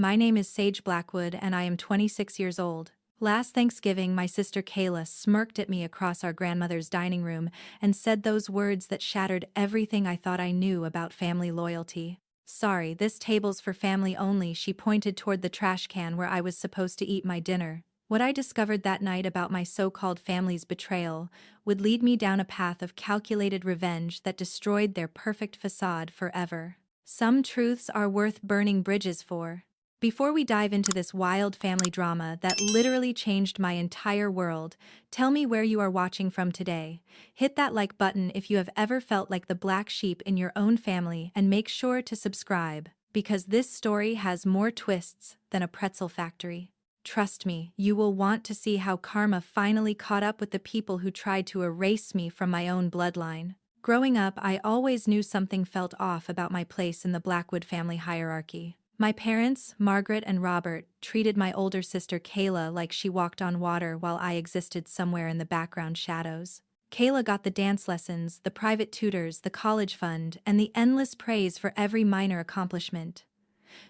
My name is Sage Blackwood and I am 26 years old. Last Thanksgiving, my sister Kayla smirked at me across our grandmother's dining room and said those words that shattered everything I thought I knew about family loyalty. Sorry, this table's for family only. She pointed toward the trash can where I was supposed to eat my dinner. What I discovered that night about my so-called family's betrayal would lead me down a path of calculated revenge that destroyed their perfect facade forever. Some truths are worth burning bridges for. Before we dive into this wild family drama that literally changed my entire world, tell me where you are watching from today. Hit that like button if you have ever felt like the black sheep in your own family, and make sure to subscribe, because this story has more twists than a pretzel factory. Trust me, you will want to see how karma finally caught up with the people who tried to erase me from my own bloodline. Growing up, I always knew something felt off about my place in the Blackwood family hierarchy. My parents, Margaret and Robert, treated my older sister Kayla like she walked on water while I existed somewhere in the background shadows. Kayla got the dance lessons, the private tutors, the college fund, and the endless praise for every minor accomplishment.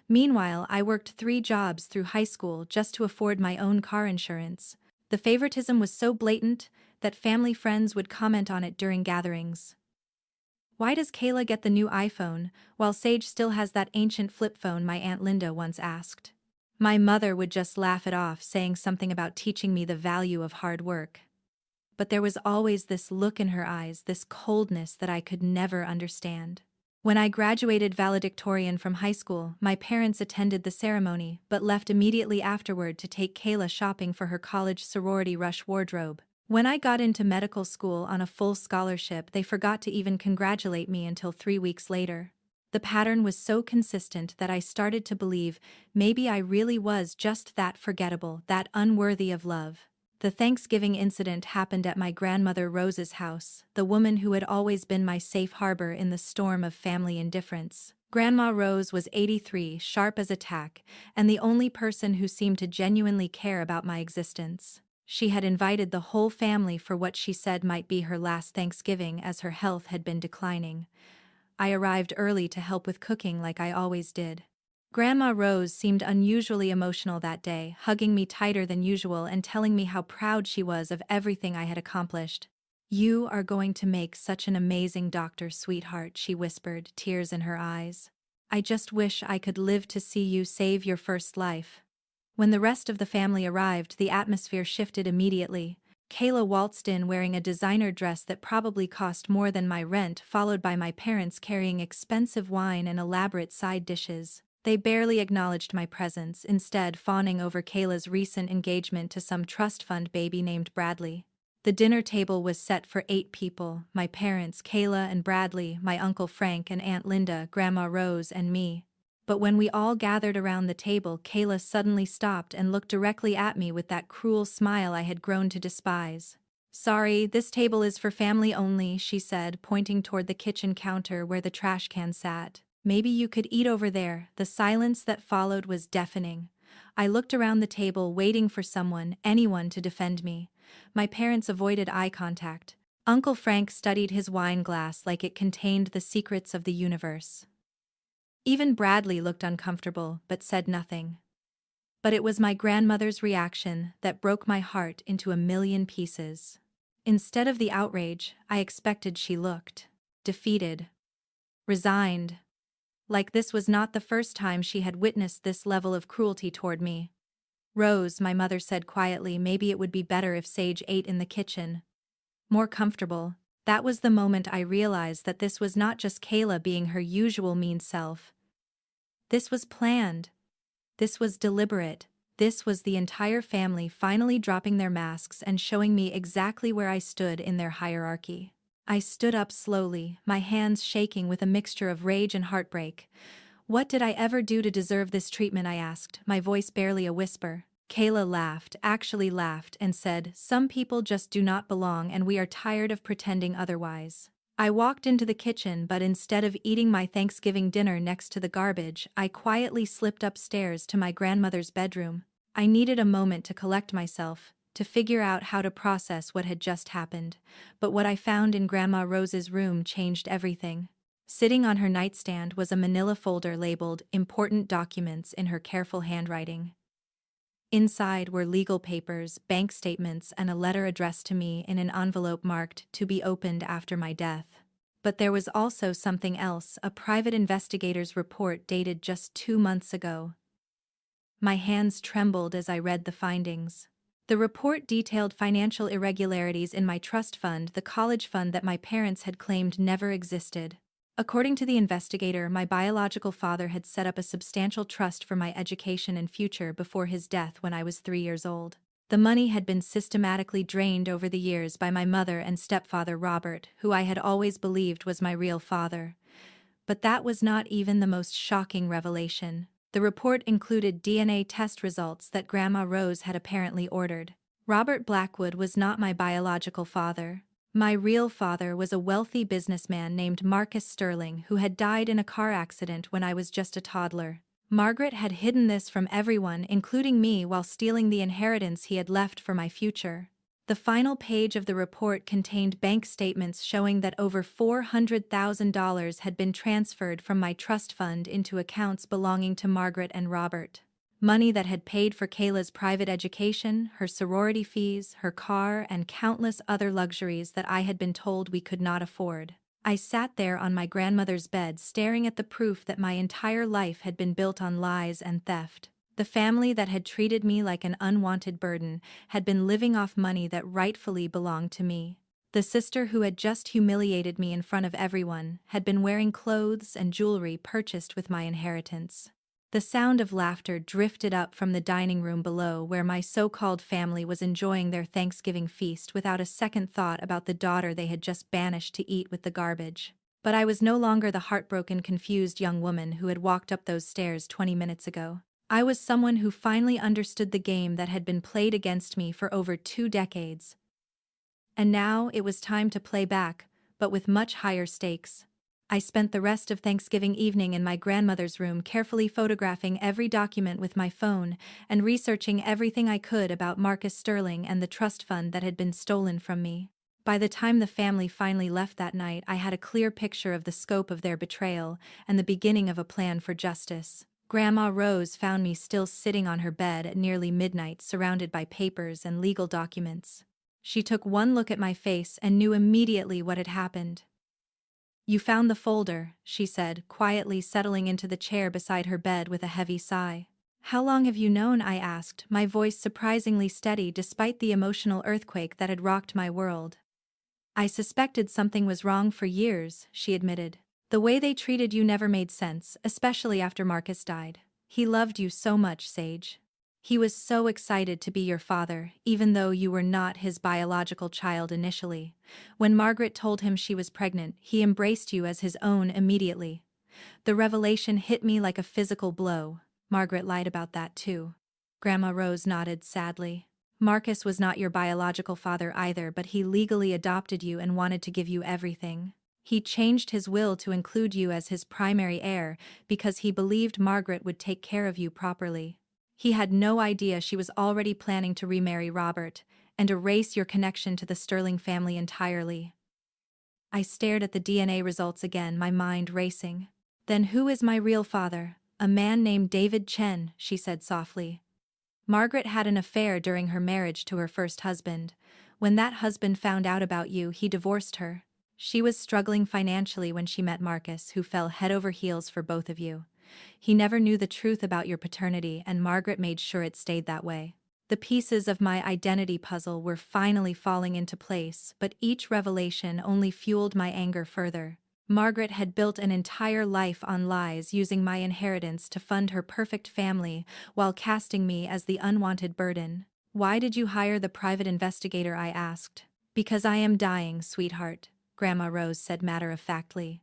Meanwhile, I worked 3 jobs through high school just to afford my own car insurance. The favoritism was so blatant that family friends would comment on it during gatherings. Why does Kayla get the new iPhone, while Sage still has that ancient flip phone? My Aunt Linda once asked. My mother would just laugh it off, saying something about teaching me the value of hard work. But there was always this look in her eyes, this coldness that I could never understand. When I graduated valedictorian from high school, my parents attended the ceremony but left immediately afterward to take Kayla shopping for her college sorority rush wardrobe. When I got into medical school on a full scholarship, they forgot to even congratulate me until 3 weeks later. The pattern was so consistent that I started to believe maybe I really was just that forgettable, that unworthy of love. The Thanksgiving incident happened at my grandmother Rose's house, the woman who had always been my safe harbor in the storm of family indifference. Grandma Rose was 83, sharp as a tack, and the only person who seemed to genuinely care about my existence. She had invited the whole family for what she said might be her last Thanksgiving, as her health had been declining. I arrived early to help with cooking like I always did. Grandma Rose seemed unusually emotional that day, hugging me tighter than usual and telling me how proud she was of everything I had accomplished. "You are going to make such an amazing doctor, sweetheart," she whispered, tears in her eyes. "I just wish I could live to see you save your first life." When the rest of the family arrived, the atmosphere shifted immediately. Kayla waltzed in wearing a designer dress that probably cost more than my rent, followed by my parents carrying expensive wine and elaborate side dishes. They barely acknowledged my presence, instead fawning over Kayla's recent engagement to some trust fund baby named Bradley. The dinner table was set for 8 people: my parents, Kayla and Bradley, my Uncle Frank and Aunt Linda, Grandma Rose and me. But when we all gathered around the table, Kayla suddenly stopped and looked directly at me with that cruel smile I had grown to despise. "Sorry, this table is for family only," she said, pointing toward the kitchen counter where the trash can sat. "Maybe you could eat over there." The silence that followed was deafening. I looked around the table, waiting for someone, anyone, to defend me. My parents avoided eye contact. Uncle Frank studied his wine glass like it contained the secrets of the universe. Even Bradley looked uncomfortable, but said nothing. But it was my grandmother's reaction that broke my heart into a million pieces. Instead of the outrage I expected, she looked defeated, resigned. Like this was not the first time she had witnessed this level of cruelty toward me. "Rose," my mother said quietly, "maybe it would be better if Sage ate in the kitchen. More comfortable." That was the moment I realized that this was not just Kayla being her usual mean self. This was planned. This was deliberate. This was the entire family finally dropping their masks and showing me exactly where I stood in their hierarchy. I stood up slowly, my hands shaking with a mixture of rage and heartbreak. "What did I ever do to deserve this treatment?" I asked, my voice barely a whisper. Kayla laughed, actually laughed, and said, "Some people just do not belong, and we are tired of pretending otherwise." I walked into the kitchen, but instead of eating my Thanksgiving dinner next to the garbage, I quietly slipped upstairs to my grandmother's bedroom. I needed a moment to collect myself, to figure out how to process what had just happened, but what I found in Grandma Rose's room changed everything. Sitting on her nightstand was a manila folder labeled "Important Documents" in her careful handwriting. Inside were legal papers, bank statements, and a letter addressed to me in an envelope marked "To be opened after my death." But there was also something else, a private investigator's report dated just 2 months ago. My hands trembled as I read the findings. The report detailed financial irregularities in my trust fund, the college fund that my parents had claimed never existed. According to the investigator, my biological father had set up a substantial trust for my education and future before his death when I was 3 years old. The money had been systematically drained over the years by my mother and stepfather Robert, who I had always believed was my real father. But that was not even the most shocking revelation. The report included DNA test results that Grandma Rose had apparently ordered. Robert Blackwood was not my biological father. My real father was a wealthy businessman named Marcus Sterling who had died in a car accident when I was just a toddler. Margaret had hidden this from everyone, including me, while stealing the inheritance he had left for my future. The final page of the report contained bank statements showing that over $400,000 had been transferred from my trust fund into accounts belonging to Margaret and Robert. Money that had paid for Kayla's private education, her sorority fees, her car, and countless other luxuries that I had been told we could not afford. I sat there on my grandmother's bed staring at the proof that my entire life had been built on lies and theft. The family that had treated me like an unwanted burden had been living off money that rightfully belonged to me. The sister who had just humiliated me in front of everyone had been wearing clothes and jewelry purchased with my inheritance. The sound of laughter drifted up from the dining room below where my so-called family was enjoying their Thanksgiving feast without a second thought about the daughter they had just banished to eat with the garbage. But I was no longer the heartbroken, confused young woman who had walked up those stairs 20 minutes ago. I was someone who finally understood the game that had been played against me for over 2 decades. And now it was time to play back, but with much higher stakes. I spent the rest of Thanksgiving evening in my grandmother's room carefully photographing every document with my phone and researching everything I could about Marcus Sterling and the trust fund that had been stolen from me. By the time the family finally left that night, I had a clear picture of the scope of their betrayal and the beginning of a plan for justice. Grandma Rose found me still sitting on her bed at nearly midnight, surrounded by papers and legal documents. She took one look at my face and knew immediately what had happened. "You found the folder," she said, quietly settling into the chair beside her bed with a heavy sigh. "How long have you known?" I asked, my voice surprisingly steady despite the emotional earthquake that had rocked my world. "I suspected something was wrong for years," she admitted. "The way they treated you never made sense, especially after Marcus died. He loved you so much, Sage. He was so excited to be your father, even though you were not his biological child initially. When Margaret told him she was pregnant, he embraced you as his own immediately. The revelation hit me like a physical blow." "Margaret lied about that too." Grandma Rose nodded sadly. "Marcus was not your biological father either, but he legally adopted you and wanted to give you everything. He changed his will to include you as his primary heir because he believed Margaret would take care of you properly. He had no idea she was already planning to remarry Robert and erase your connection to the Sterling family entirely." I stared at the DNA results again, my mind racing. "Then who is my real father?" "A man named David Chen," she said softly. "Margaret had an affair during her marriage to her first husband. When that husband found out about you, he divorced her. She was struggling financially when she met Marcus, who fell head over heels for both of you. He never knew the truth about your paternity, and Margaret made sure it stayed that way." The pieces of my identity puzzle were finally falling into place, but each revelation only fueled my anger further. Margaret had built an entire life on lies, using my inheritance to fund her perfect family while casting me as the unwanted burden. "Why did you hire the private investigator?" I asked. "Because I am dying, sweetheart," Grandma Rose said matter-of-factly.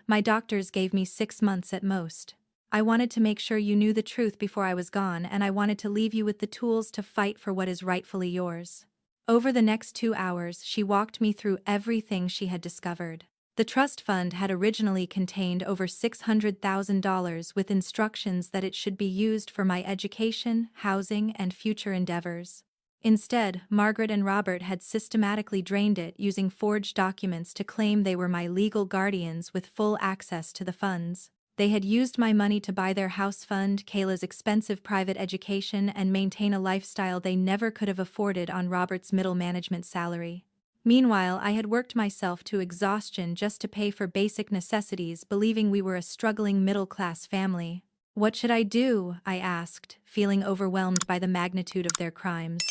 "My doctors gave me 6 months at most. I wanted to make sure you knew the truth before I was gone, and I wanted to leave you with the tools to fight for what is rightfully yours." Over the next 2 hours, she walked me through everything she had discovered. The trust fund had originally contained over $600,000 with instructions that it should be used for my education, housing, and future endeavors. Instead, Margaret and Robert had systematically drained it using forged documents to claim they were my legal guardians with full access to the funds. They had used my money to buy their house fund, Kayla's expensive private education, and maintain a lifestyle they never could have afforded on Robert's middle management salary. Meanwhile, I had worked myself to exhaustion just to pay for basic necessities, believing we were a struggling middle-class family. What should I do? I asked, feeling overwhelmed by the magnitude of their crimes.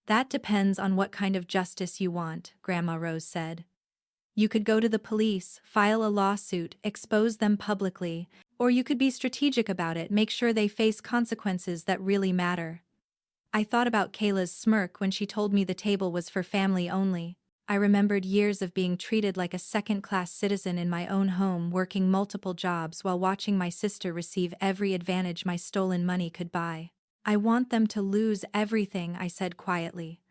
That depends on what kind of justice you want, Grandma Rose said. You could go to the police, file a lawsuit, expose them publicly, or you could be strategic about it, make sure they face consequences that really matter. I thought about Kayla's smirk when she told me the table was for family only. I remembered years of being treated like a second-class citizen in my own home, working multiple jobs while watching my sister receive every advantage my stolen money could buy. I want them to lose everything, I said quietly.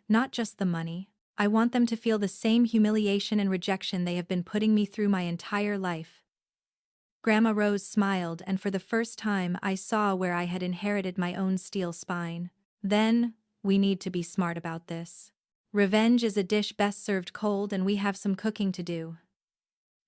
Not just the money. I want them to feel the same humiliation and rejection they have been putting me through my entire life. Grandma Rose smiled, and for the first time I saw where I had inherited my own steel spine. Then, we need to be smart about this. Revenge is a dish best served cold, and we have some cooking to do.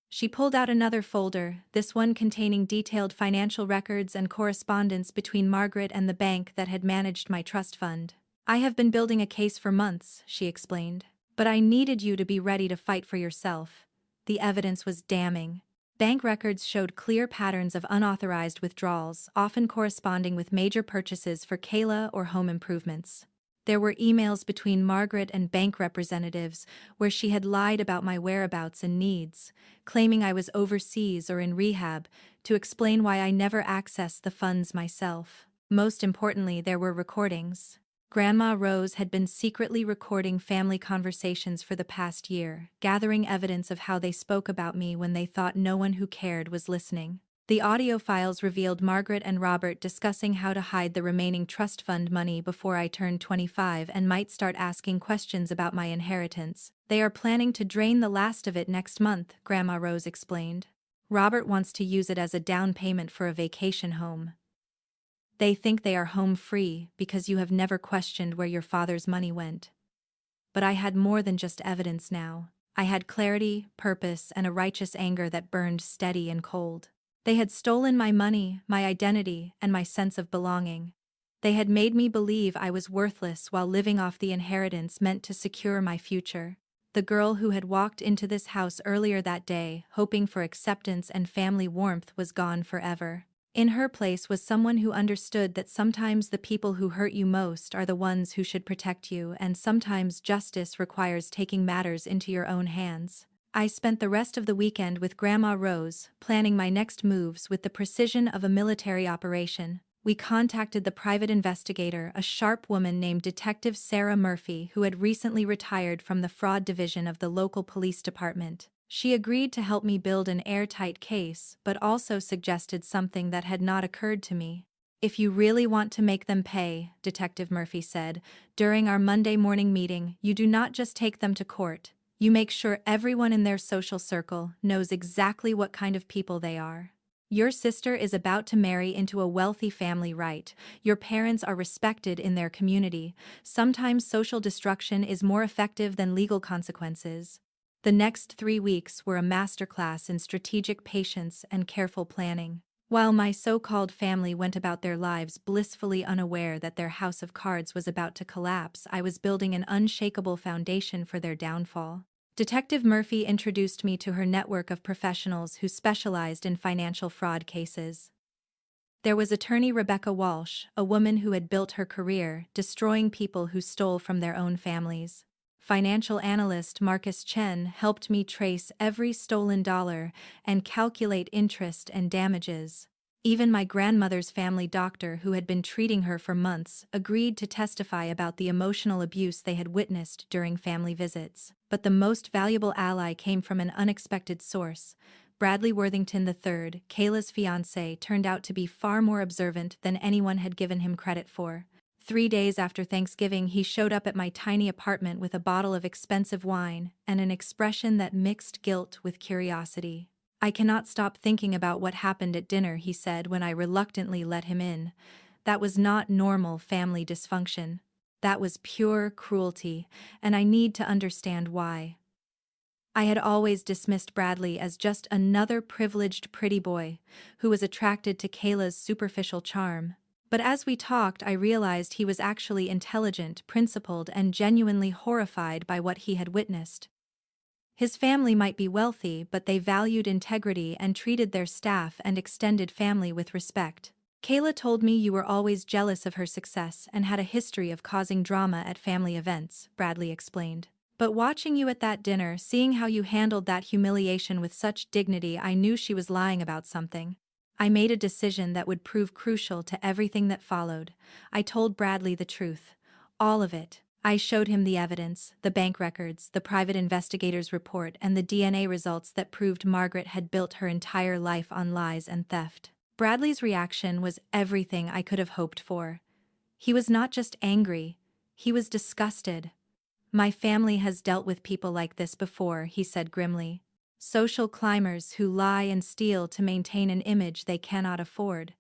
She pulled out another folder, this one containing detailed financial records and correspondence between Margaret and the bank that had managed my trust fund. I have been building a case for months, she explained. But I needed you to be ready to fight for yourself. The evidence was damning. Bank records showed clear patterns of unauthorized withdrawals, often corresponding with major purchases for Kayla or home improvements. There were emails between Margaret and bank representatives where she had lied about my whereabouts and needs, claiming I was overseas or in rehab, to explain why I never accessed the funds myself. Most importantly, there were recordings. Grandma Rose had been secretly recording family conversations for the past year, gathering evidence of how they spoke about me when they thought no one who cared was listening. The audio files revealed Margaret and Robert discussing how to hide the remaining trust fund money before I turned 25 and might start asking questions about my inheritance. They are planning to drain the last of it next month, Grandma Rose explained. Robert wants to use it as a down payment for a vacation home. They think they are home free because you have never questioned where your father's money went. But I had more than just evidence now. I had clarity, purpose, and a righteous anger that burned steady and cold. They had stolen my money, my identity, and my sense of belonging. They had made me believe I was worthless while living off the inheritance meant to secure my future. The girl who had walked into this house earlier that day, hoping for acceptance and family warmth, was gone forever. In her place was someone who understood that sometimes the people who hurt you most are the ones who should protect you, and sometimes justice requires taking matters into your own hands. I spent the rest of the weekend with Grandma Rose, planning my next moves with the precision of a military operation. We contacted the private investigator, a sharp woman named Detective Sarah Murphy, who had recently retired from the fraud division of the local police department. She agreed to help me build an airtight case, but also suggested something that had not occurred to me. If you really want to make them pay, Detective Murphy said, during our Monday morning meeting, you do not just take them to court. You make sure everyone in their social circle knows exactly what kind of people they are. Your sister is about to marry into a wealthy family, right? Your parents are respected in their community. Sometimes social destruction is more effective than legal consequences. The next 3 weeks were a masterclass in strategic patience and careful planning. While my so-called family went about their lives blissfully unaware that their house of cards was about to collapse, I was building an unshakable foundation for their downfall. Detective Murphy introduced me to her network of professionals who specialized in financial fraud cases. There was attorney Rebecca Walsh, a woman who had built her career destroying people who stole from their own families. Financial analyst Marcus Chen helped me trace every stolen dollar and calculate interest and damages. Even my grandmother's family doctor, who had been treating her for months, agreed to testify about the emotional abuse they had witnessed during family visits. But the most valuable ally came from an unexpected source. Bradley Worthington III, Kayla's fiancé, turned out to be far more observant than anyone had given him credit for. 3 days after Thanksgiving, he showed up at my tiny apartment with a bottle of expensive wine and an expression that mixed guilt with curiosity. I cannot stop thinking about what happened at dinner, he said when I reluctantly let him in. That was not normal family dysfunction. That was pure cruelty, and I need to understand why. I had always dismissed Bradley as just another privileged pretty boy who was attracted to Kayla's superficial charm. But as we talked, I realized he was actually intelligent, principled, and genuinely horrified by what he had witnessed. His family might be wealthy, but they valued integrity and treated their staff and extended family with respect. Kayla told me you were always jealous of her success and had a history of causing drama at family events, Bradley explained. But watching you at that dinner, seeing how you handled that humiliation with such dignity, I knew she was lying about something. I made a decision that would prove crucial to everything that followed. I told Bradley the truth. All of it. I showed him the evidence, the bank records, the private investigator's report, and the DNA results that proved Margaret had built her entire life on lies and theft. Bradley's reaction was everything I could have hoped for. He was not just angry, he was disgusted. My family has dealt with people like this before, he said grimly. Social climbers who lie and steal to maintain an image they cannot afford.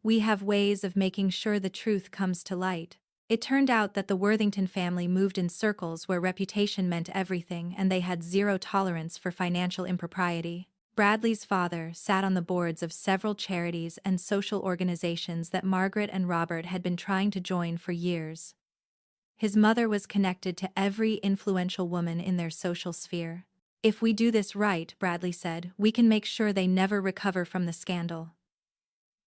We have ways of making sure the truth comes to light. It turned out that the Worthington family moved in circles where reputation meant everything, and they had zero tolerance for financial impropriety. Bradley's father sat on the boards of several charities and social organizations that Margaret and Robert had been trying to join for years. His mother was connected to every influential woman in their social sphere. If we do this right, Bradley said, we can make sure they never recover from the scandal.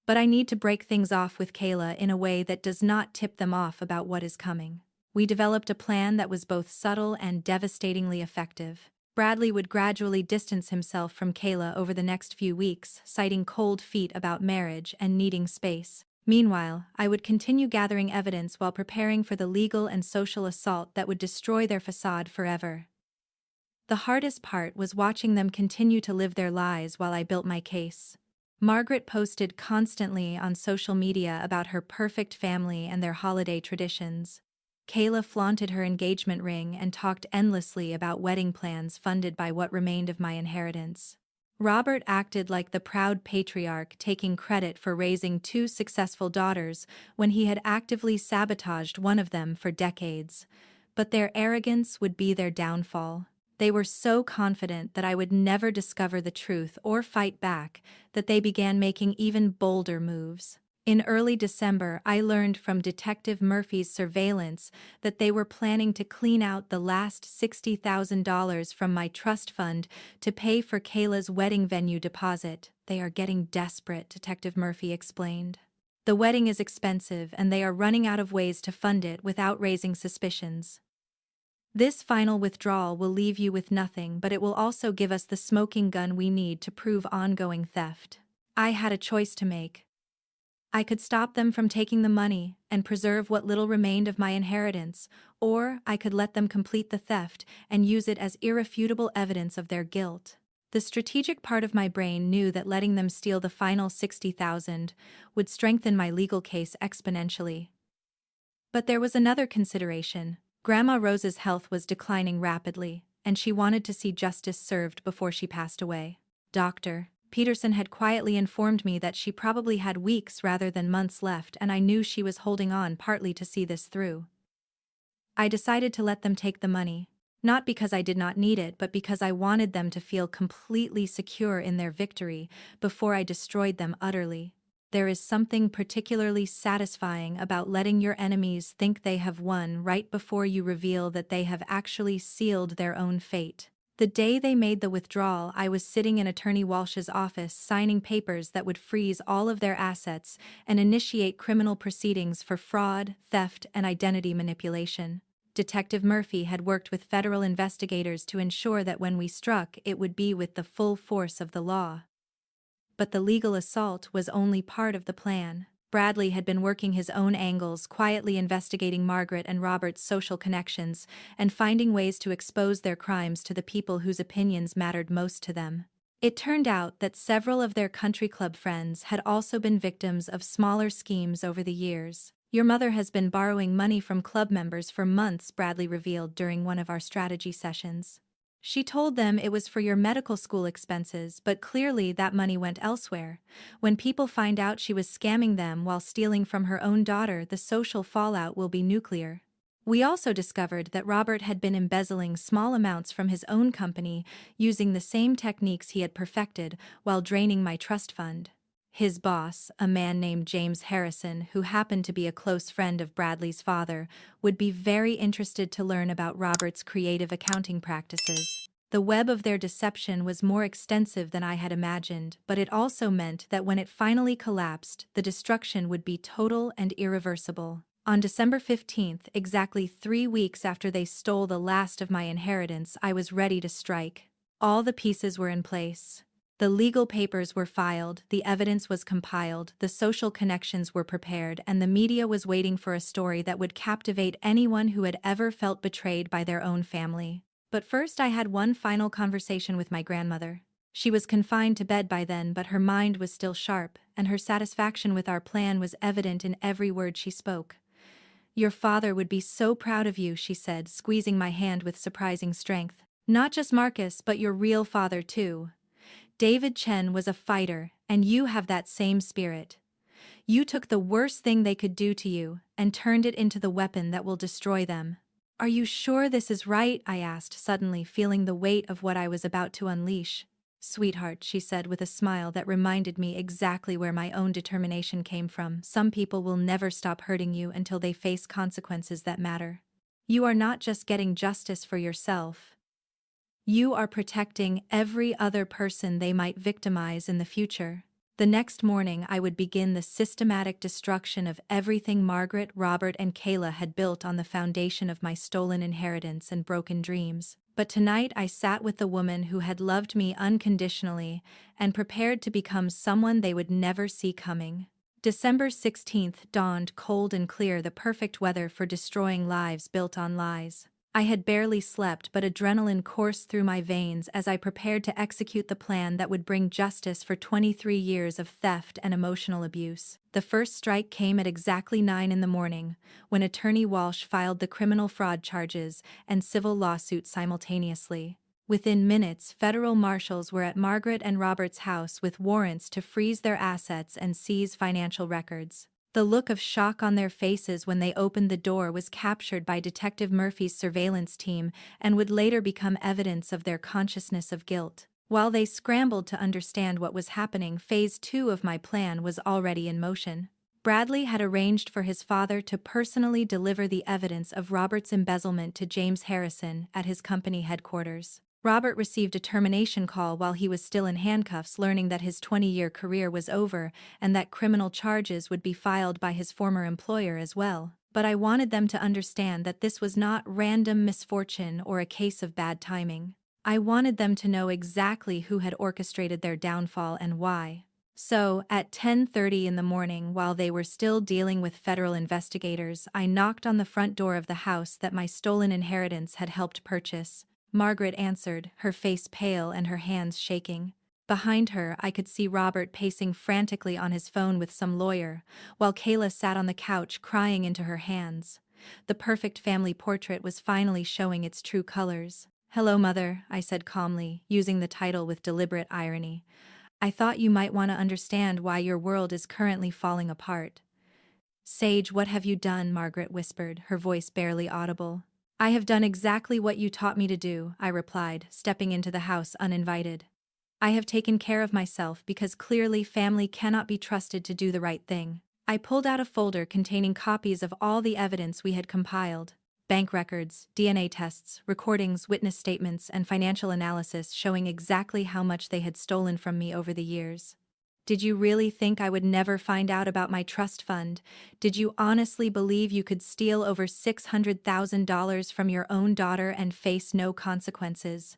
But I need to break things off with Kayla in a way that does not tip them off about what is coming. We developed a plan that was both subtle and devastatingly effective. Bradley would gradually distance himself from Kayla over the next few weeks, citing cold feet about marriage and needing space. Meanwhile, I would continue gathering evidence while preparing for the legal and social assault that would destroy their facade forever. The hardest part was watching them continue to live their lies while I built my case. Margaret posted constantly on social media about her perfect family and their holiday traditions. Kayla flaunted her engagement ring and talked endlessly about wedding plans funded by what remained of my inheritance. Robert acted like the proud patriarch, taking credit for raising two successful daughters when he had actively sabotaged one of them for decades. But their arrogance would be their downfall. They were so confident that I would never discover the truth or fight back that they began making even bolder moves. In early December, I learned from Detective Murphy's surveillance that they were planning to clean out the last $60,000 from my trust fund to pay for Kayla's wedding venue deposit. They are getting desperate, Detective Murphy explained. The wedding is expensive and they are running out of ways to fund it without raising suspicions. This final withdrawal will leave you with nothing, but it will also give us the smoking gun we need to prove ongoing theft. I had a choice to make. I could stop them from taking the money and preserve what little remained of my inheritance, or I could let them complete the theft and use it as irrefutable evidence of their guilt. The strategic part of my brain knew that letting them steal the final $60,000 would strengthen my legal case exponentially. But there was another consideration. Grandma Rose's health was declining rapidly, and she wanted to see justice served before she passed away. Dr. Peterson had quietly informed me that she probably had weeks rather than months left, and I knew she was holding on partly to see this through. I decided to let them take the money, not because I did not need it, but because I wanted them to feel completely secure in their victory before I destroyed them utterly. There is something particularly satisfying about letting your enemies think they have won right before you reveal that they have actually sealed their own fate. The day they made the withdrawal, I was sitting in Attorney Walsh's office signing papers that would freeze all of their assets and initiate criminal proceedings for fraud, theft, and identity manipulation. Detective Murphy had worked with federal investigators to ensure that when we struck, it would be with the full force of the law. But the legal assault was only part of the plan. Bradley had been working his own angles, quietly investigating Margaret and Robert's social connections and finding ways to expose their crimes to the people whose opinions mattered most to them. It turned out that several of their country club friends had also been victims of smaller schemes over the years. Your mother has been borrowing money from club members for months, Bradley revealed during one of our strategy sessions. She told them it was for your medical school expenses, but clearly that money went elsewhere. When people find out she was scamming them while stealing from her own daughter, the social fallout will be nuclear. We also discovered that Robert had been embezzling small amounts from his own company using the same techniques he had perfected while draining my trust fund. His boss, a man named James Harrison, who happened to be a close friend of Bradley's father, would be very interested to learn about Robert's creative accounting practices. The web of their deception was more extensive than I had imagined, but it also meant that when it finally collapsed, the destruction would be total and irreversible. On December 15th, exactly 3 weeks after they stole the last of my inheritance, I was ready to strike. All the pieces were in place. The legal papers were filed, the evidence was compiled, the social connections were prepared, and the media was waiting for a story that would captivate anyone who had ever felt betrayed by their own family. But first I had one final conversation with my grandmother. She was confined to bed by then, but her mind was still sharp, and her satisfaction with our plan was evident in every word she spoke. "Your father would be so proud of you," she said, squeezing my hand with surprising strength. "Not just Marcus, but your real father too. David Chen was a fighter, and you have that same spirit. You took the worst thing they could do to you and turned it into the weapon that will destroy them." "Are you sure this is right?" I asked, suddenly feeling the weight of what I was about to unleash. "Sweetheart," she said with a smile that reminded me exactly where my own determination came from, "some people will never stop hurting you until they face consequences that matter. You are not just getting justice for yourself. You are protecting every other person they might victimize in the future." The next morning I would begin the systematic destruction of everything Margaret, Robert, and Kayla had built on the foundation of my stolen inheritance and broken dreams. But tonight I sat with the woman who had loved me unconditionally and prepared to become someone they would never see coming. December 16th dawned cold and clear, the perfect weather for destroying lives built on lies. I had barely slept, but adrenaline coursed through my veins as I prepared to execute the plan that would bring justice for 23 years of theft and emotional abuse. The first strike came at exactly 9 in the morning, when Attorney Walsh filed the criminal fraud charges and civil lawsuit simultaneously. Within minutes, federal marshals were at Margaret and Robert's house with warrants to freeze their assets and seize financial records. The look of shock on their faces when they opened the door was captured by Detective Murphy's surveillance team and would later become evidence of their consciousness of guilt. While they scrambled to understand what was happening, phase 2 of my plan was already in motion. Bradley had arranged for his father to personally deliver the evidence of Robert's embezzlement to James Harrison at his company headquarters. Robert received a termination call while he was still in handcuffs, learning that his 20-year career was over and that criminal charges would be filed by his former employer as well. But I wanted them to understand that this was not random misfortune or a case of bad timing. I wanted them to know exactly who had orchestrated their downfall and why. So, at 10:30 in the morning, while they were still dealing with federal investigators, I knocked on the front door of the house that my stolen inheritance had helped purchase. Margaret answered, her face pale and her hands shaking. Behind her, I could see Robert pacing frantically on his phone with some lawyer, while Kayla sat on the couch crying into her hands. The perfect family portrait was finally showing its true colors. "Hello, Mother," I said calmly, using the title with deliberate irony. "I thought you might want to understand why your world is currently falling apart." "Sage, what have you done?" Margaret whispered, her voice barely audible. "I have done exactly what you taught me to do," I replied, stepping into the house uninvited. "I have taken care of myself because clearly family cannot be trusted to do the right thing." I pulled out a folder containing copies of all the evidence we had compiled. Bank records, DNA tests, recordings, witness statements, and financial analysis showing exactly how much they had stolen from me over the years. "Did you really think I would never find out about my trust fund? Did you honestly believe you could steal over $600,000 from your own daughter and face no consequences?"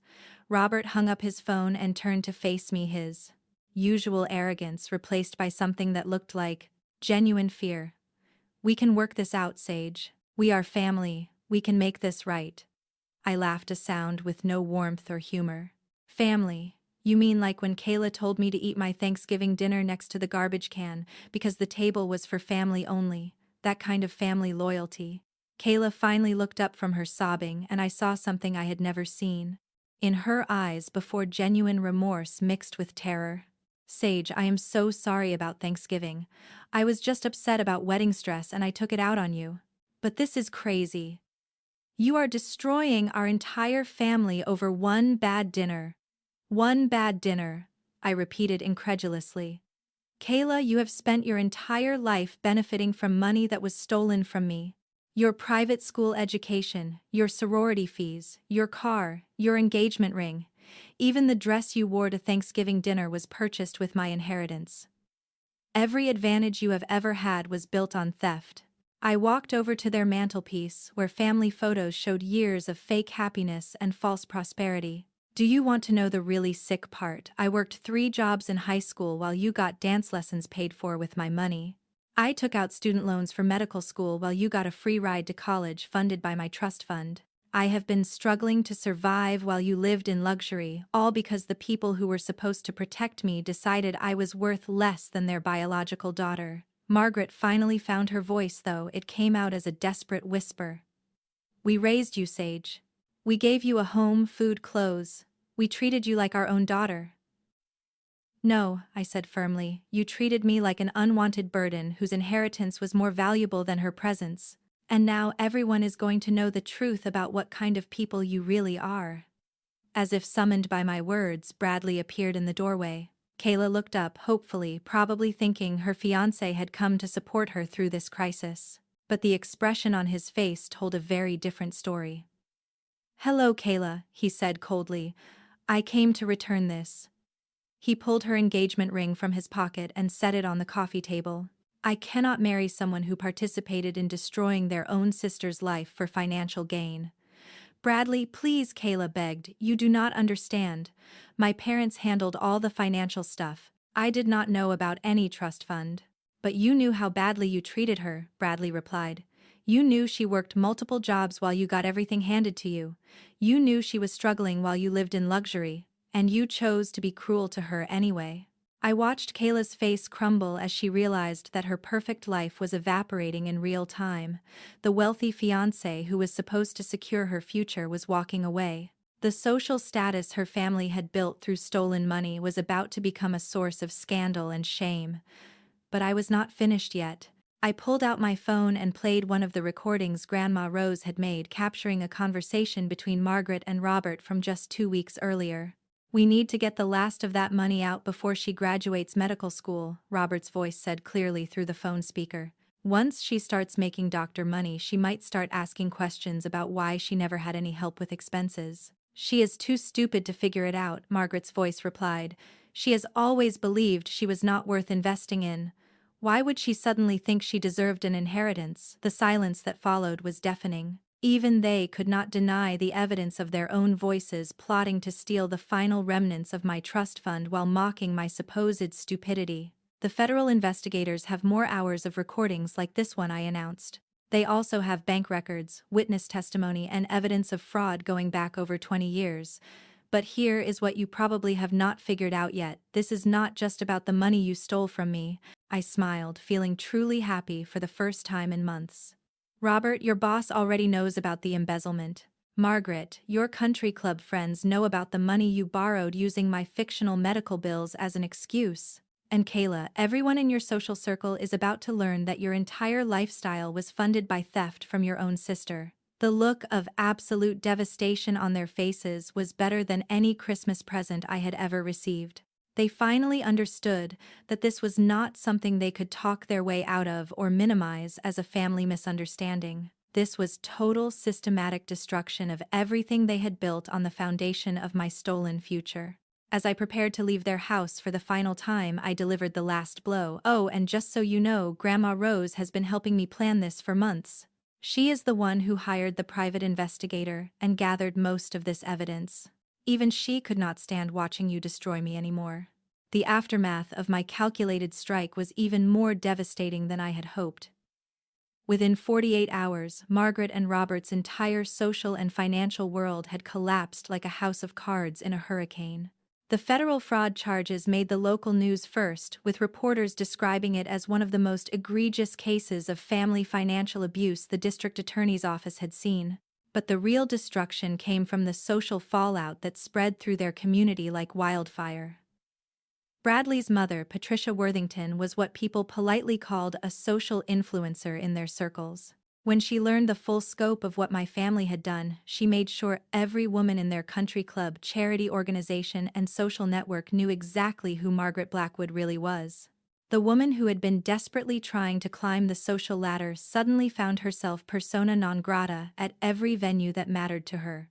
Robert hung up his phone and turned to face me, his usual arrogance replaced by something that looked like genuine fear. "We can work this out, Sage. We are family. We can make this right." I laughed, a sound with no warmth or humor. "Family? You mean like when Kayla told me to eat my Thanksgiving dinner next to the garbage can because the table was for family only, that kind of family loyalty?" Kayla finally looked up from her sobbing, and I saw something I had never seen. In her eyes, before genuine remorse mixed with terror. "Sage, I am so sorry about Thanksgiving. I was just upset about wedding stress and I took it out on you. But this is crazy. You are destroying our entire family over one bad dinner. One bad dinner, I repeated incredulously. Kayla, you have spent your entire life benefiting from money that was stolen from me. Your private school education, your sorority fees, your car, your engagement ring. Even the dress you wore to Thanksgiving dinner was purchased with my inheritance. Every advantage you have ever had was built on theft. I walked over to their mantelpiece, where family photos showed years of fake happiness and false prosperity. Do you want to know the really sick part? I worked 3 jobs in high school while you got dance lessons paid for with my money. I took out student loans for medical school while you got a free ride to college funded by my trust fund. I have been struggling to survive while you lived in luxury, all because the people who were supposed to protect me decided I was worth less than their biological daughter. Margaret finally found her voice, though it came out as a desperate whisper. We raised you, Sage. We gave you a home, food, clothes. We treated you like our own daughter. No, I said firmly, you treated me like an unwanted burden whose inheritance was more valuable than her presence. And now everyone is going to know the truth about what kind of people you really are. As if summoned by my words, Bradley appeared in the doorway. Kayla looked up hopefully, probably thinking her fiancé had come to support her through this crisis. But the expression on his face told a very different story. Hello, Kayla, he said coldly. I came to return this. He pulled her engagement ring from his pocket and set it on the coffee table. I cannot marry someone who participated in destroying their own sister's life for financial gain. Bradley, please, Kayla begged, you do not understand. My parents handled all the financial stuff. I did not know about any trust fund. But you knew how badly you treated her, Bradley replied. You knew she worked multiple jobs while you got everything handed to you. You knew she was struggling while you lived in luxury, and you chose to be cruel to her anyway. I watched Kayla's face crumble as she realized that her perfect life was evaporating in real time. The wealthy fiancé who was supposed to secure her future was walking away. The social status her family had built through stolen money was about to become a source of scandal and shame. But I was not finished yet. I pulled out my phone and played one of the recordings Grandma Rose had made, capturing a conversation between Margaret and Robert from just 2 weeks earlier. We need to get the last of that money out before she graduates medical school, Robert's voice said clearly through the phone speaker. Once she starts making doctor money, she might start asking questions about why she never had any help with expenses. She is too stupid to figure it out, Margaret's voice replied. She has always believed she was not worth investing in. Why would she suddenly think she deserved an inheritance? The silence that followed was deafening. Even they could not deny the evidence of their own voices plotting to steal the final remnants of my trust fund while mocking my supposed stupidity. The federal investigators have more hours of recordings like this one, I announced. They also have bank records, witness testimony, and evidence of fraud going back over 20 years. But here is what you probably have not figured out yet. This is not just about the money you stole from me. I smiled, feeling truly happy for the first time in months. Robert, your boss already knows about the embezzlement. Margaret, your country club friends know about the money you borrowed using my fictional medical bills as an excuse. And Kayla, everyone in your social circle is about to learn that your entire lifestyle was funded by theft from your own sister. The look of absolute devastation on their faces was better than any Christmas present I had ever received. They finally understood that this was not something they could talk their way out of or minimize as a family misunderstanding. This was total systematic destruction of everything they had built on the foundation of my stolen future. As I prepared to leave their house for the final time, I delivered the last blow. Oh, and just so you know, Grandma Rose has been helping me plan this for months. She is the one who hired the private investigator and gathered most of this evidence. Even she could not stand watching you destroy me anymore. The aftermath of my calculated strike was even more devastating than I had hoped. Within 48 hours, Margaret and Robert's entire social and financial world had collapsed like a house of cards in a hurricane. The federal fraud charges made the local news first, with reporters describing it as one of the most egregious cases of family financial abuse the district attorney's office had seen. But the real destruction came from the social fallout that spread through their community like wildfire. Bradley's mother, Patricia Worthington, was what people politely called a social influencer in their circles. When she learned the full scope of what my family had done, she made sure every woman in their country club, charity organization, and social network knew exactly who Margaret Blackwood really was. The woman who had been desperately trying to climb the social ladder suddenly found herself persona non grata at every venue that mattered to her.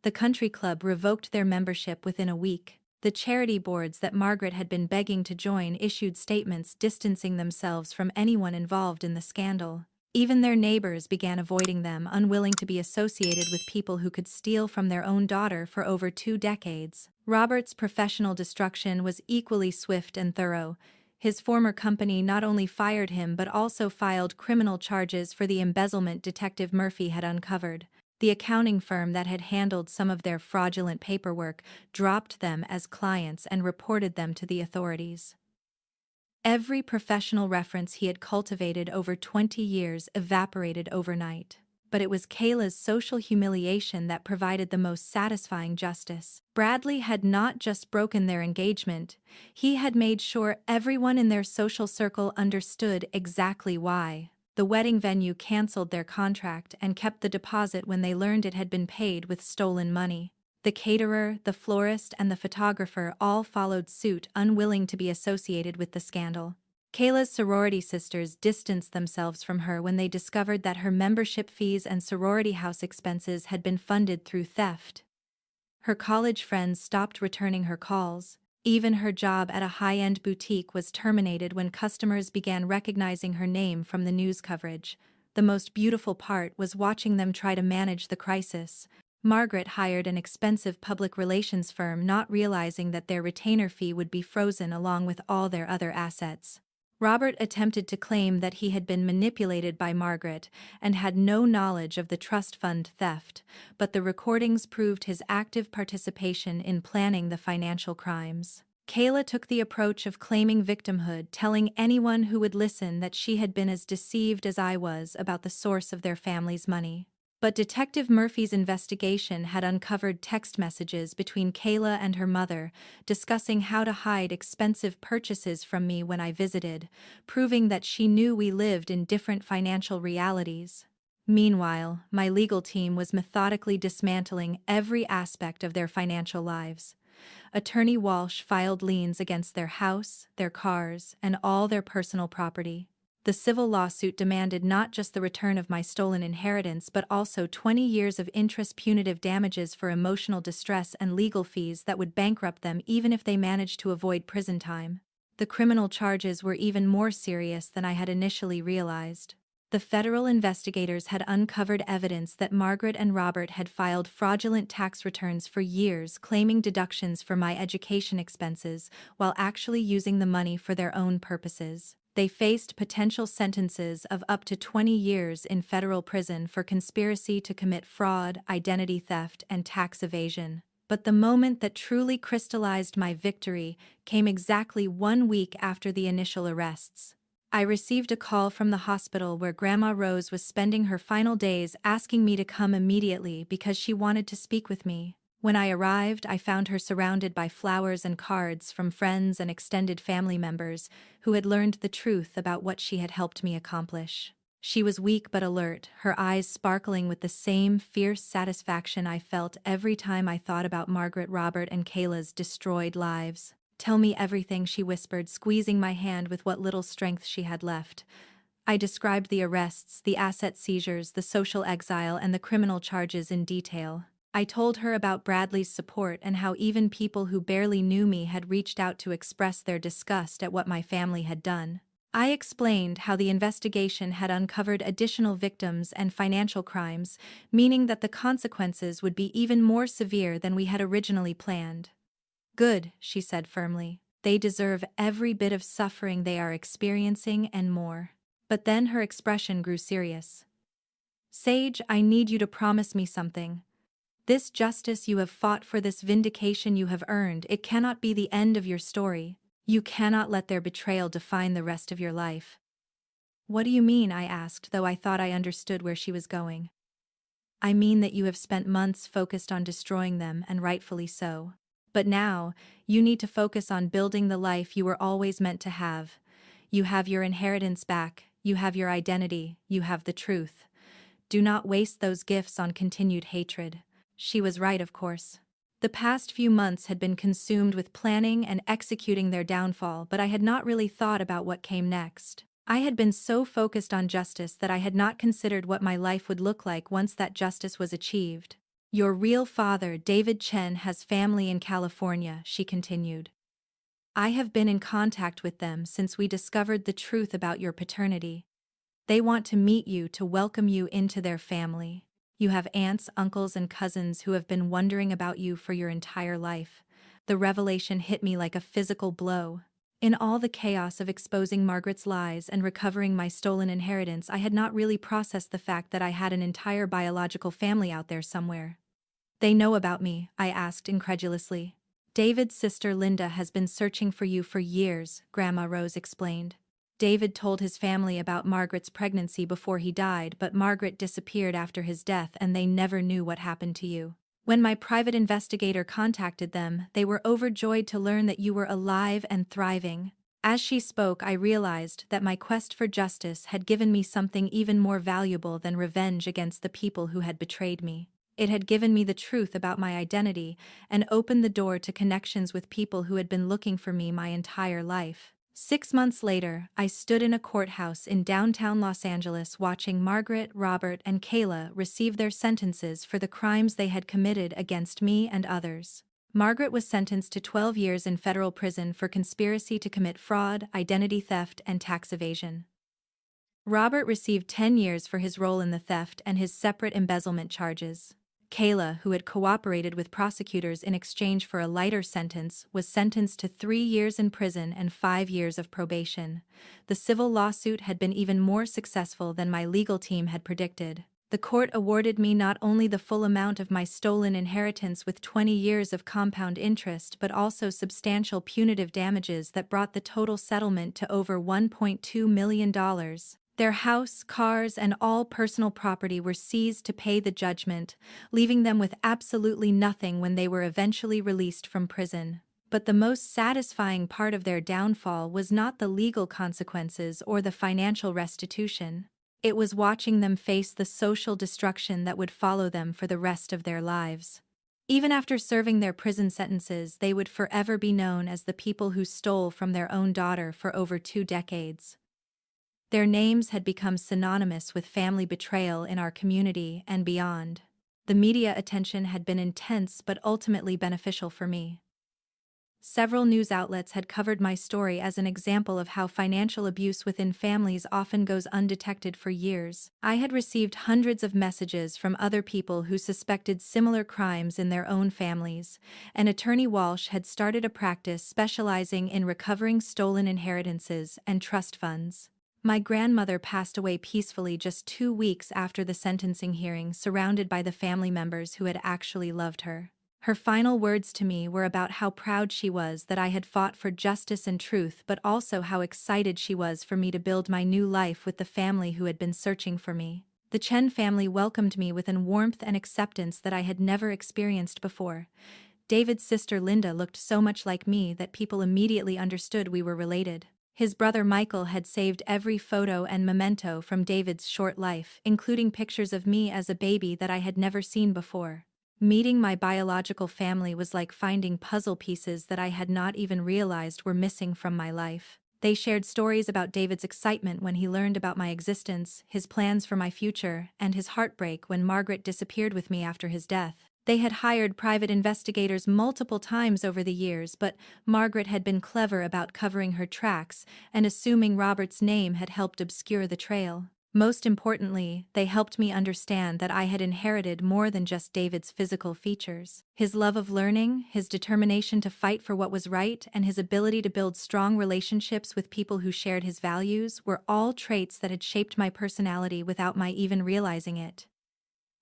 The country club revoked their membership within a week. The charity boards that Margaret had been begging to join issued statements distancing themselves from anyone involved in the scandal. Even their neighbors began avoiding them, unwilling to be associated with people who could steal from their own daughter for over 2 decades. Robert's professional destruction was equally swift and thorough. His former company not only fired him but also filed criminal charges for the embezzlement Detective Murphy had uncovered. The accounting firm that had handled some of their fraudulent paperwork dropped them as clients and reported them to the authorities. Every professional reference he had cultivated over 20 years evaporated overnight. But it was Kayla's social humiliation that provided the most satisfying justice. Bradley had not just broken their engagement, he had made sure everyone in their social circle understood exactly why. The wedding venue canceled their contract and kept the deposit when they learned it had been paid with stolen money. The caterer, the florist, and the photographer all followed suit, unwilling to be associated with the scandal. Kayla's sorority sisters distanced themselves from her when they discovered that her membership fees and sorority house expenses had been funded through theft. Her college friends stopped returning her calls. Even her job at a high-end boutique was terminated when customers began recognizing her name from the news coverage. The most beautiful part was watching them try to manage the crisis. Margaret hired an expensive public relations firm, not realizing that their retainer fee would be frozen along with all their other assets. Robert attempted to claim that he had been manipulated by Margaret and had no knowledge of the trust fund theft, but the recordings proved his active participation in planning the financial crimes. Kayla took the approach of claiming victimhood, telling anyone who would listen that she had been as deceived as I was about the source of their family's money. But Detective Murphy's investigation had uncovered text messages between Kayla and her mother, discussing how to hide expensive purchases from me when I visited, proving that she knew we lived in different financial realities. Meanwhile, my legal team was methodically dismantling every aspect of their financial lives. Attorney Walsh filed liens against their house, their cars, and all their personal property. The civil lawsuit demanded not just the return of my stolen inheritance but also 20 years of interest, punitive damages for emotional distress, and legal fees that would bankrupt them even if they managed to avoid prison time. The criminal charges were even more serious than I had initially realized. The federal investigators had uncovered evidence that Margaret and Robert had filed fraudulent tax returns for years, claiming deductions for my education expenses while actually using the money for their own purposes. They faced potential sentences of up to 20 years in federal prison for conspiracy to commit fraud, identity theft, and tax evasion. But the moment that truly crystallized my victory came exactly 1 week after the initial arrests. I received a call from the hospital where Grandma Rose was spending her final days, asking me to come immediately because she wanted to speak with me. When I arrived, I found her surrounded by flowers and cards from friends and extended family members who had learned the truth about what she had helped me accomplish. She was weak but alert, her eyes sparkling with the same fierce satisfaction I felt every time I thought about Margaret, Robert, and Kayla's destroyed lives. "Tell me everything," she whispered, squeezing my hand with what little strength she had left. I described the arrests, the asset seizures, the social exile, and the criminal charges in detail. I told her about Bradley's support and how even people who barely knew me had reached out to express their disgust at what my family had done. I explained how the investigation had uncovered additional victims and financial crimes, meaning that the consequences would be even more severe than we had originally planned. "Good," she said firmly. "They deserve every bit of suffering they are experiencing and more." But then her expression grew serious. "Sage, I need you to promise me something. This justice you have fought for, this vindication you have earned, it cannot be the end of your story. You cannot let their betrayal define the rest of your life." "What do you mean?" I asked, though I thought I understood where she was going. "I mean that you have spent months focused on destroying them, and rightfully so. But now, you need to focus on building the life you were always meant to have. You have your inheritance back, you have your identity, you have the truth. Do not waste those gifts on continued hatred. She was right, of course. The past few months had been consumed with planning and executing their downfall, but I had not really thought about what came next. I had been so focused on justice that I had not considered what my life would look like once that justice was achieved. Your real father, David Chen, has family in California, she continued. I have been in contact with them since we discovered the truth about your paternity. They want to meet you to welcome you into their family. You have aunts, uncles, and cousins who have been wondering about you for your entire life. The revelation hit me like a physical blow. In all the chaos of exposing Margaret's lies and recovering my stolen inheritance, I had not really processed the fact that I had an entire biological family out there somewhere. They know about me, I asked incredulously. David's sister Linda has been searching for you for years, Grandma Rose explained. David told his family about Margaret's pregnancy before he died, but Margaret disappeared after his death and they never knew what happened to you. When my private investigator contacted them, they were overjoyed to learn that you were alive and thriving. As she spoke, I realized that my quest for justice had given me something even more valuable than revenge against the people who had betrayed me. It had given me the truth about my identity and opened the door to connections with people who had been looking for me my entire life. 6 months later, I stood in a courthouse in downtown Los Angeles watching Margaret, Robert, and Kayla receive their sentences for the crimes they had committed against me and others. Margaret was sentenced to 12 years in federal prison for conspiracy to commit fraud, identity theft, and tax evasion. Robert received 10 years for his role in the theft and his separate embezzlement charges. Kayla, who had cooperated with prosecutors in exchange for a lighter sentence, was sentenced to 3 years in prison and 5 years of probation. The civil lawsuit had been even more successful than my legal team had predicted. The court awarded me not only the full amount of my stolen inheritance with 20 years of compound interest but also substantial punitive damages that brought the total settlement to over $1.2 million. Their house, cars, and all personal property were seized to pay the judgment, leaving them with absolutely nothing when they were eventually released from prison. But the most satisfying part of their downfall was not the legal consequences or the financial restitution. It was watching them face the social destruction that would follow them for the rest of their lives. Even after serving their prison sentences, they would forever be known as the people who stole from their own daughter for over 2 decades. Their names had become synonymous with family betrayal in our community and beyond. The media attention had been intense but ultimately beneficial for me. Several news outlets had covered my story as an example of how financial abuse within families often goes undetected for years. I had received hundreds of messages from other people who suspected similar crimes in their own families, and Attorney Walsh had started a practice specializing in recovering stolen inheritances and trust funds. My grandmother passed away peacefully just 2 weeks after the sentencing hearing, surrounded by the family members who had actually loved her. Her final words to me were about how proud she was that I had fought for justice and truth, but also how excited she was for me to build my new life with the family who had been searching for me. The Chen family welcomed me with a warmth and acceptance that I had never experienced before. David's sister Linda looked so much like me that people immediately understood we were related. His brother Michael had saved every photo and memento from David's short life, including pictures of me as a baby that I had never seen before. Meeting my biological family was like finding puzzle pieces that I had not even realized were missing from my life. They shared stories about David's excitement when he learned about my existence, his plans for my future, and his heartbreak when Margaret disappeared with me after his death. They had hired private investigators multiple times over the years, but Margaret had been clever about covering her tracks and assuming Robert's name had helped obscure the trail. Most importantly, they helped me understand that I had inherited more than just David's physical features. His love of learning, his determination to fight for what was right, and his ability to build strong relationships with people who shared his values were all traits that had shaped my personality without my even realizing it.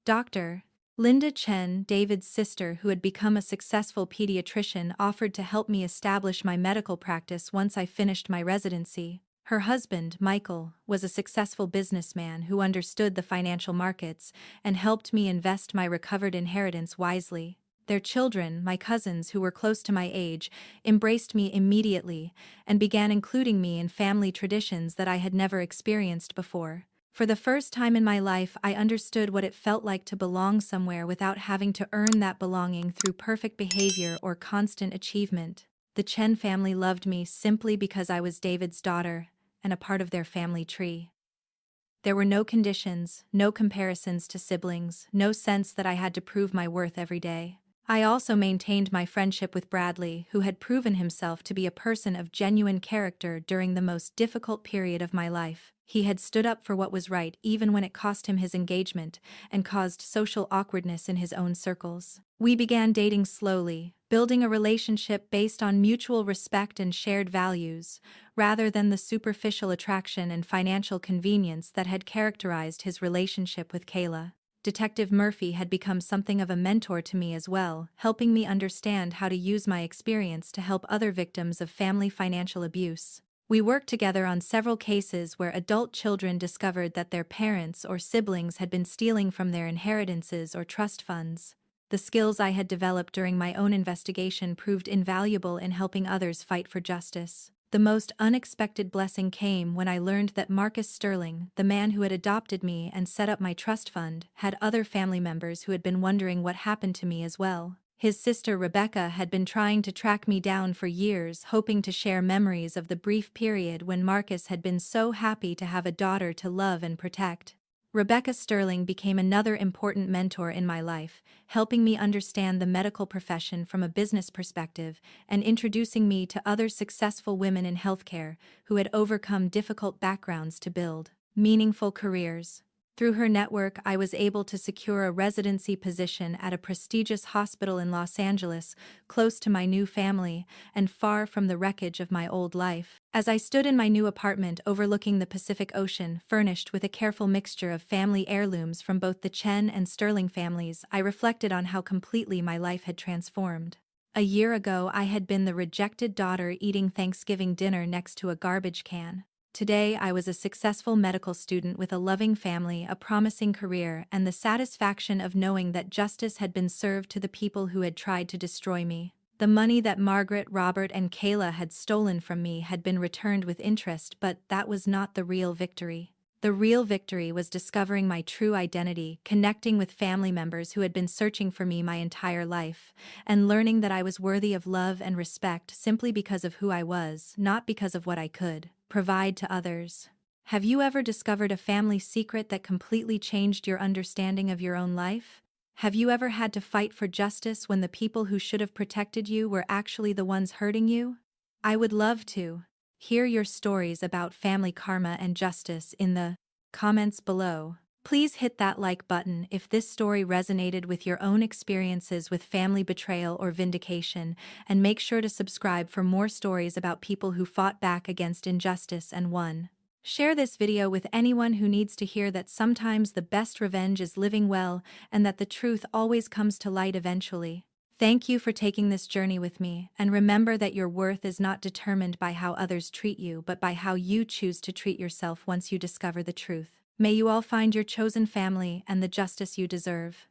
Dr. Linda Chen, David's sister who had become a successful pediatrician, offered to help me establish my medical practice once I finished my residency. Her husband, Michael, was a successful businessman who understood the financial markets and helped me invest my recovered inheritance wisely. Their children, my cousins who were close to my age, embraced me immediately and began including me in family traditions that I had never experienced before. For the first time in my life, I understood what it felt like to belong somewhere without having to earn that belonging through perfect behavior or constant achievement. The Chen family loved me simply because I was David's daughter and a part of their family tree. There were no conditions, no comparisons to siblings, no sense that I had to prove my worth every day. I also maintained my friendship with Bradley, who had proven himself to be a person of genuine character during the most difficult period of my life. He had stood up for what was right even when it cost him his engagement and caused social awkwardness in his own circles. We began dating slowly, building a relationship based on mutual respect and shared values, rather than the superficial attraction and financial convenience that had characterized his relationship with Kayla. Detective Murphy had become something of a mentor to me as well, helping me understand how to use my experience to help other victims of family financial abuse. We worked together on several cases where adult children discovered that their parents or siblings had been stealing from their inheritances or trust funds. The skills I had developed during my own investigation proved invaluable in helping others fight for justice. The most unexpected blessing came when I learned that Marcus Sterling, the man who had adopted me and set up my trust fund, had other family members who had been wondering what happened to me as well. His sister Rebecca had been trying to track me down for years, hoping to share memories of the brief period when Marcus had been so happy to have a daughter to love and protect. Rebecca Sterling became another important mentor in my life, helping me understand the medical profession from a business perspective and introducing me to other successful women in healthcare who had overcome difficult backgrounds to build meaningful careers. Through her network, I was able to secure a residency position at a prestigious hospital in Los Angeles, close to my new family and far from the wreckage of my old life. As I stood in my new apartment overlooking the Pacific Ocean, furnished with a careful mixture of family heirlooms from both the Chen and Sterling families, I reflected on how completely my life had transformed. A year ago, I had been the rejected daughter eating Thanksgiving dinner next to a garbage can. Today, I was a successful medical student with a loving family, a promising career, and the satisfaction of knowing that justice had been served to the people who had tried to destroy me. The money that Margaret, Robert, and Kayla had stolen from me had been returned with interest, but that was not the real victory. The real victory was discovering my true identity, connecting with family members who had been searching for me my entire life, and learning that I was worthy of love and respect simply because of who I was, not because of what I could provide to others. Have you ever discovered a family secret that completely changed your understanding of your own life? Have you ever had to fight for justice when the people who should have protected you were actually the ones hurting you? I would love to hear your stories about family karma and justice in the comments below. Please hit that like button if this story resonated with your own experiences with family betrayal or vindication, and make sure to subscribe for more stories about people who fought back against injustice and won. Share this video with anyone who needs to hear that sometimes the best revenge is living well and that the truth always comes to light eventually. Thank you for taking this journey with me, and remember that your worth is not determined by how others treat you but by how you choose to treat yourself once you discover the truth. May you all find your chosen family and the justice you deserve.